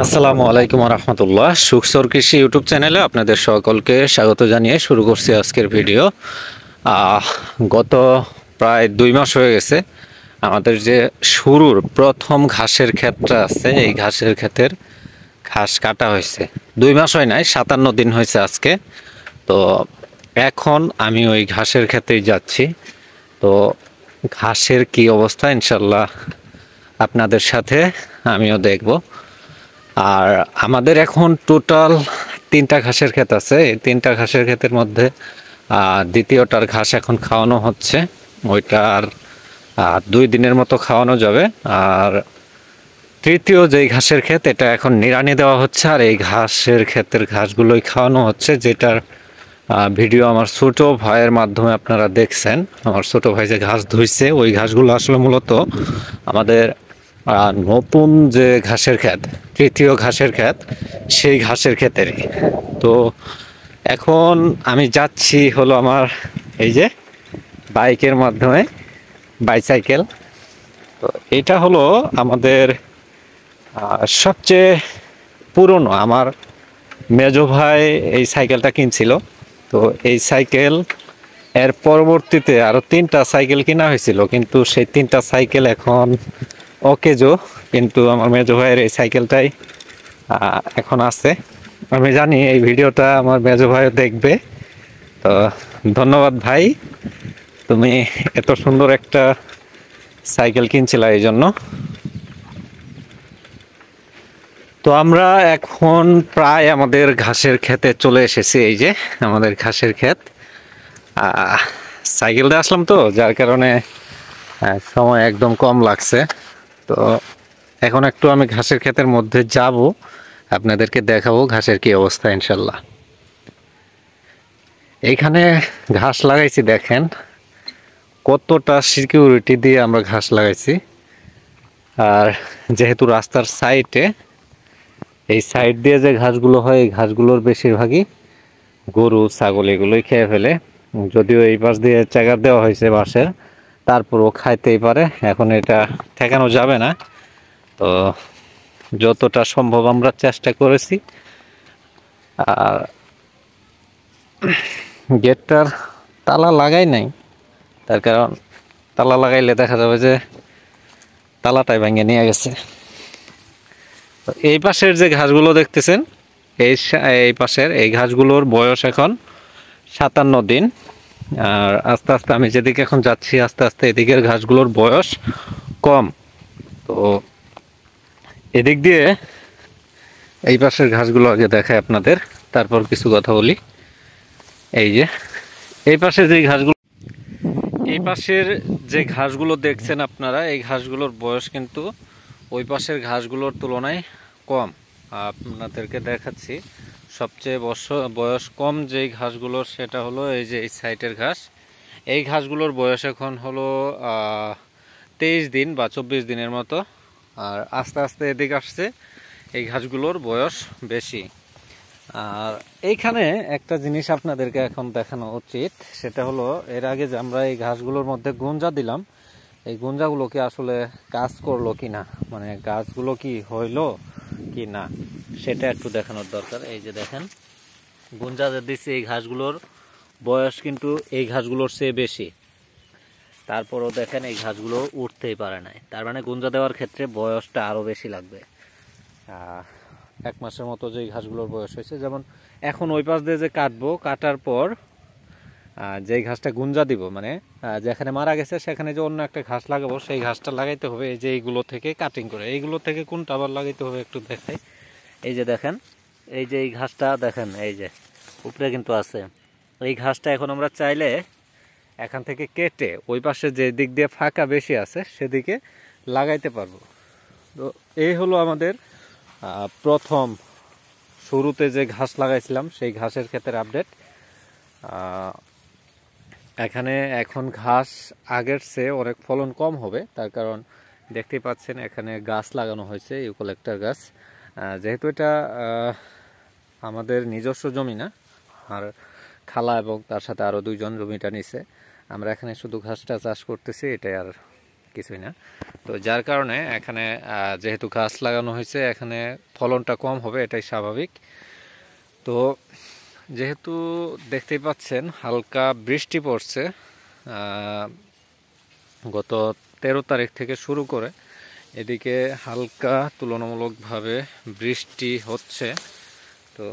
আসসালামু আলাইকুম রহমতুল্লাহ। সুখসর কৃষি ইউটিউব চ্যানেলে আপনাদের সকলকে স্বাগত জানিয়ে শুরু করছি আজকের ভিডিও। গত প্রায় 2 মাস হয়ে গেছে আমাদের যে শুরুর প্রথম ঘাসের ক্ষেতটা আছে, এই ঘাসের ক্ষেতের ঘাস কাটা হয়েছে। 2 মাস হয় নাই, 57 দিন হয়েছে আজকে। তো এখন আমি ওই ঘাসের ক্ষেতেই যাচ্ছি। তো ঘাসের কি অবস্থা ইনশাল্লাহ আপনাদের সাথে আমিও দেখব। আর আমাদের এখন টোটাল 3টা ঘাসের ক্ষেত আছে। এই 3টা ঘাসের ক্ষেতের মধ্যে দ্বিতীয়টার ঘাস এখন খাওয়ানো হচ্ছে। ওইটা আর 2 দিনের মতো খাওয়ানো যাবে। আর তৃতীয় যেই ঘাসের ক্ষেত, এটা এখন নিড়ানি দেওয়া হচ্ছে। আর এই ঘাসের ক্ষেতের ঘাসগুলোই খাওয়ানো হচ্ছে, যেটার ভিডিও আমার ছোট ভাইয়ের মাধ্যমে আপনারা দেখছেন। আমার ছোট ভাই যে ঘাস ধুইছে, ওই ঘাসগুলো আসলে মূলত আমাদের নতুন যে ঘাসের ক্ষেত, তৃতীয় ঘাসের ক্ষেত, সেই ঘাসের ক্ষেতেরই। তো এখন আমি যাচ্ছি হলো আমার এই যে বাইকের মাধ্যমে, বাইসাইকেল। তো এটা হলো আমাদের সবচেয়ে পুরনো। আমার মেজো ভাই এই সাইকেলটা কিনছিল। তো এই সাইকেল এর পরবর্তীতে আরও 3টা সাইকেল কেনা হয়েছিল, কিন্তু সেই 3টা সাইকেল এখন অকেজো। কিন্তু আমার মেজো ভাইয়ের এই সাইকেলটাই এখন আছে। আমি জানি এই ভিডিওটা আমার মেজো ভাইও দেখবে। তো ধন্যবাদ ভাই, তুমি এত সুন্দর একটা সাইকেল কিনছিলা এই জন্য। তো আমরা এখন প্রায় আমাদের ঘাসের ক্ষেতে চলে এসেছি। এই যে আমাদের ঘাসের ক্ষেত। সাইকেল দিয়ে আসলাম, তো যার কারণে সময় একদম কম লাগছে। তো এখন একটু আমি ঘাসের ক্ষেতের মধ্যে যাব, আপনাদেরকে দেখাবো ঘাসের কি অবস্থা ইনশাল্লাহ। এইখানে ঘাস লাগাইছি, দেখেন কতটা সিকিউরিটি দিয়ে আমরা ঘাস লাগাইছি। আর যেহেতু রাস্তার সাইডে, এই সাইড দিয়ে যে ঘাসগুলো হয়, এই ঘাসগুলোর বেশিরভাগই গরু ছাগল এগুলোই খেয়ে ফেলে। যদিও এই পাশ দিয়ে চাগার দেওয়া হয়েছে বাঁশের, তারপরও খাইতেই পারে। এখন এটা ঠেকানো যাবে না। তো যতটা সম্ভব আমরা চেষ্টা করেছি। আর গেটটার তালা লাগাই নাই, তার কারণ তালা লাগাইলে দেখা যাবে যে তালাটাই ভেঙে নিয়ে গেছে। তো এই পাশের যে ঘাসগুলো দেখতেছেন, এই পাশের এই ঘাসগুলোর বয়স এখন 57 দিন। আর আস্তে আস্তে আমি যেদিকে এখন যাচ্ছি, আস্তে আস্তে এদিকের ঘাসগুলোর বয়স কম। তো এদিক দিয়ে এই পাশের ঘাসগুলো আগে দেখাই আপনাদের, তারপর কিছু কথা বলি। এই যে এই পাশে যে ঘাসগুলো, এই পাশের যে ঘাসগুলো দেখছেন আপনারা, এই ঘাসগুলোর বয়স কিন্তু ওই পাশের ঘাসগুলোর তুলনায় কম। আপনাদেরকে দেখাচ্ছি সবচেয়ে বয়স কম যেই ঘাসগুলোর, সেটা হলো এই যে এই সাইডের ঘাস। এই ঘাসগুলোর বয়স এখন হলো 23 দিন বা 24 দিনের মতো। আর আস্তে আস্তে এদিকে আসছে, এই ঘাসগুলোর বয়স বেশি। আর এইখানে একটা জিনিস আপনাদেরকে এখন দেখানো উচিত, সেটা হলো এর আগে যে আমরা এই ঘাসগুলোর মধ্যে গুঞ্জা দিলাম, এই গুঞ্জাগুলো কি আসলে কাজ করলো কি না, মানে গাছগুলো কি হইলো কি না, সেটা একটু দেখানোর দরকার। এই যে দেখেন গুঞ্জা যে দিচ্ছি, এই ঘাসগুলোর বয়স কিন্তু এই ঘাসগুলোর চেয়ে বেশি। তারপরও দেখেন এই ঘাসগুলো উঠতেই পারে নাই, তার মানে গুঞ্জা দেওয়ার ক্ষেত্রে বয়সটা আরও বেশি লাগবে। 1 মাসের মতো যে ঘাসগুলোর বয়স হয়েছে। যেমন এখন ওই পাশ দিয়ে যে কাটবো, কাটার পর যেই ঘাসটা গুঞ্জা দিব, মানে যেখানে মারা গেছে সেখানে যে অন্য একটা ঘাস লাগাবো, সেই ঘাসটা লাগাইতে হবে এই যে এইগুলো থেকে কাটিং করে। এইগুলো থেকে কোনটা আবার লাগাইতে হবে একটু দেখাই। এই যে দেখেন, এই যে এই ঘাসটা দেখেন, এই যে উপরে কিন্তু আছে। এই ঘাসটা এখন আমরা চাইলে এখান থেকে কেটে ওই পাশে যে দিক দিয়ে ফাঁকা বেশি আছে সেদিকে লাগাইতে পারবো। তো এই হলো আমাদের প্রথম শুরুতে যে ঘাস লাগাইছিলাম সেই ঘাসের ক্ষেতের আপডেট। এখানে এখন ঘাস আগের চেয়ে অনেক ফলন কম হবে, তার কারণ দেখতেই পাচ্ছেন এখানে গাছ লাগানো হয়েছে, ইউক্যালিপটাস গাছ। যেহেতু এটা আমাদের নিজস্ব জমি না, আর খালা এবং তার সাথে আরও 2 জন জমিটা নিছে, আমরা এখানে শুধু ঘাসটা চাষ করতেছি, এটাই আর কিছুই না। তো যার কারণে এখানে যেহেতু গাছ লাগানো হয়েছে এখানে ফলনটা কম হবে, এটাই স্বাভাবিক। তো যেহেতু দেখতেই পাচ্ছেন হালকা বৃষ্টি পড়ছে গত 13 তারিখ থেকে শুরু করে, এদিকে হালকা তুলনামূলকভাবে বৃষ্টি হচ্ছে। তো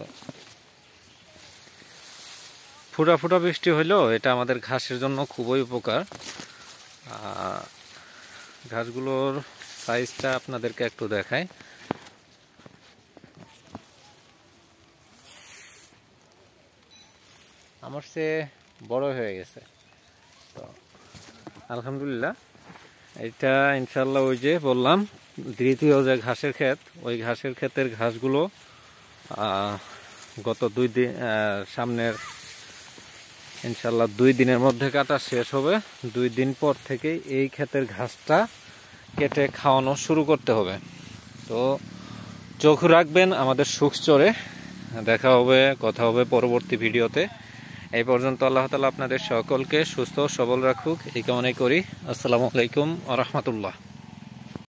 ফুটা ফুটা বৃষ্টি হইলেও এটা আমাদের ঘাসের জন্য খুবই উপকার। ঘাসগুলোর সাইজটা আপনাদেরকে একটু দেখাই। আমার সে বড় হয়ে গেছে। তো আলহামদুলিল্লাহ, এটা ইনশাল্লাহ ওই যে বললাম দ্বিতীয় যে ঘাসের ক্ষেত, ওই ঘাসের ক্ষেতের ঘাসগুলো গত 2 দিন সামনের ইনশাল্লাহ 2 দিনের মধ্যে কাটা শেষ হবে। 2 দিন পর থেকে এই ক্ষেতের ঘাসটা কেটে খাওয়ানো শুরু করতে হবে। তো চোখ রাখবেন আমাদের সুখচরে। দেখা হবে, কথা হবে পরবর্তী ভিডিওতে। এই পর্যন্ত আল্লাহ তাআলা আপনাদের সকলকে সুস্থ সবল রাখুক, এই কামনাই করি। আসসালামু আলাইকুম ওয়া রাহমাতুল্লাহ।